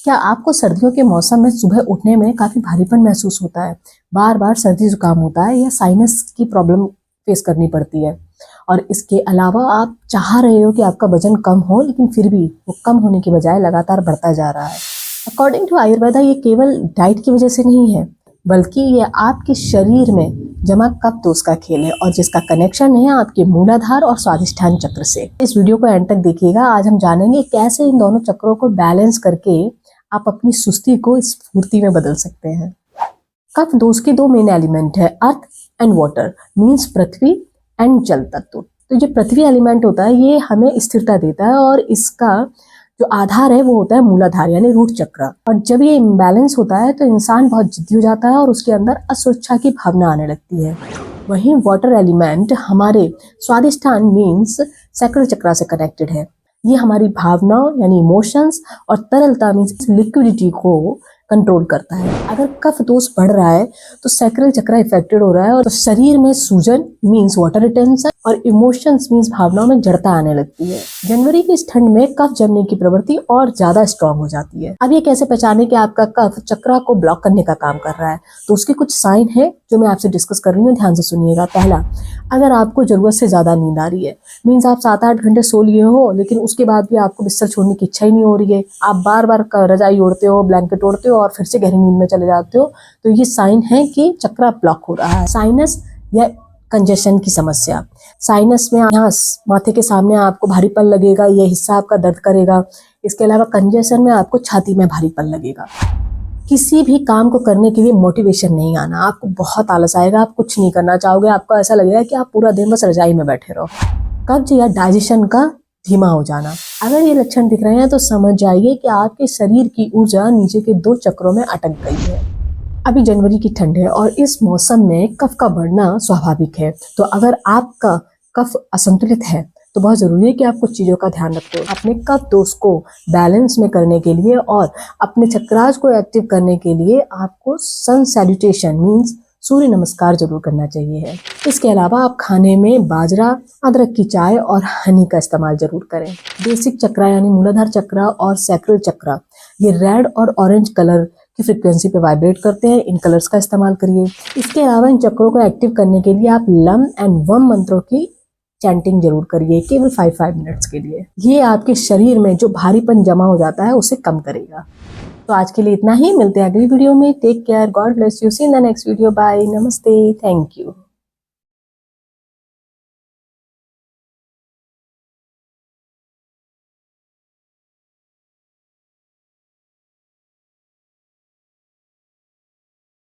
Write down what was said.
क्या आपको सर्दियों के मौसम में सुबह उठने में काफी भारीपन महसूस होता है, बार बार सर्दी जुकाम होता है या साइनस की प्रॉब्लम फेस करनी पड़ती है? और इसके अलावा आप चाह रहे हो कि आपका वजन कम हो, लेकिन फिर भी वो कम होने की बजाय लगातार बढ़ता जा रहा है। अकॉर्डिंग टू आयुर्वेदा ये केवल डाइट की वजह से नहीं है, बल्कि ये आपके शरीर में जमा कफ दोष का खेल है और जिसका कनेक्शन है आपके मूलाधार और स्वादिष्ठान चक्र से। इस वीडियो को एंड तक देखिएगा। आज हम जानेंगे कैसे इन दोनों चक्रों को बैलेंस करके आप अपनी सुस्ती को स्फूर्ति में बदल सकते हैं। कफ दोष के दो मेन एलिमेंट है, earth and water, means Prithvi and जल तत्व। तो ये पृथ्वी एलिमेंट होता है, ये हमें स्थिरता देता है और इसका जो आधार है वो होता है मूलाधार यानी रूट चक्र। और जब ये इम्बैलेंस होता है तो इंसान बहुत जिद्दी हो जाता है और उसके अंदर असुरक्षा की भावना आने लगती है। वहीं वाटर एलिमेंट हमारे स्वादिष्ठान मीन्स सैक्रल चक्र से कनेक्टेड है। ये हमारी भावनाओं यानी इमोशंस और तरलता मीन्स लिक्विडिटी को कंट्रोल करता है। अगर कफ दोष बढ़ रहा है तो सैक्रल चक्र इफेक्टेड हो रहा है और शरीर में सूजन मीन्स वाटर रिटेंशन और इमोशंस मीन्स भावनाओं में जड़ता आने लगती है। जनवरी की इस ठंड में कफ जमने की प्रवृत्ति और ज्यादा स्ट्रांग हो जाती है। अब ये कैसे पहचाने कि आपका कफ चक्र को ब्लॉक करने का काम कर रहा है? तो उसके कुछ साइन है जो मैं आपसे डिस्कस कर रही हूँ, ध्यान से सुनिएगा। पहला, अगर आपको जरूरत से ज्यादा नींद आ रही है, मीन्स आप 7-8 घंटे सो लिए हो लेकिन उसके बाद भी आपको बिस्तर छोड़ने की इच्छा ही नहीं हो रही है, आप बार बार रजाई ओढ़ते हो, ब्लैंकेट ओढ़ते हो और फिर से गहरी नींद में चले जाते हो, तो ये साइन है कि चक्र ब्लॉक हो रहा है। साइनस या कंजेशन की समस्या, साइनस में यहाँ माथे के सामने आपको भारीपन लगेगा, यह हिस्सा आपका दर्द करेगा। इसके अलावा कंजेशन में आपको छाती में भारीपन लगेगा। किसी भी काम को करने के लिए मोटिवेशन नहीं आना, आपको बहुत आलस आएगा, आप कुछ नहीं करना चाहोगे, आपको ऐसा लगेगा कि आप पूरा दिन बस रजाई में बैठे रहो। कब्ज या डाइजेशन का धीमा हो जाना, अगर ये लक्षण दिख रहे हैं तो समझ जाइए कि आपके शरीर की ऊर्जा नीचे के 2 चक्रों में अटक गई है। अभी जनवरी की ठंड है और इस मौसम में कफ का बढ़ना स्वाभाविक है। तो अगर आपका कफ असंतुलित है तो बहुत जरूरी है कि आप कुछ चीजों का ध्यान रखें। अपने कफ दोष को बैलेंस में करने के लिए और अपने चक्रास को एक्टिव करने के लिए आपको सन सैल्यूटेशन मीन्स सूर्य नमस्कार जरूर करना चाहिए है। इसके अलावा आप खाने में बाजरा, अदरक की चाय और हनी का इस्तेमाल जरूर करें। बेसिक चक्र यानी मूलाधार चक्र और सैक्रल चक्र ये रेड और ऑरेंज कलर की फ्रीक्वेंसी पे वाइब्रेट करते हैं, इन कलर्स का इस्तेमाल करिए। इसके अलावा इन चक्रों को एक्टिव करने के लिए आप लम एंड वम मंत्रों की चैंटिंग जरूर करिए, केवल 5 मिनट्स के लिए। ये आपके शरीर में जो भारीपन जमा हो जाता है उसे कम करेगा। तो आज के लिए इतना ही, मिलते हैं अगली वीडियो में। Take care, God bless you, see in the next video, bye, नमस्ते, थैंक यू।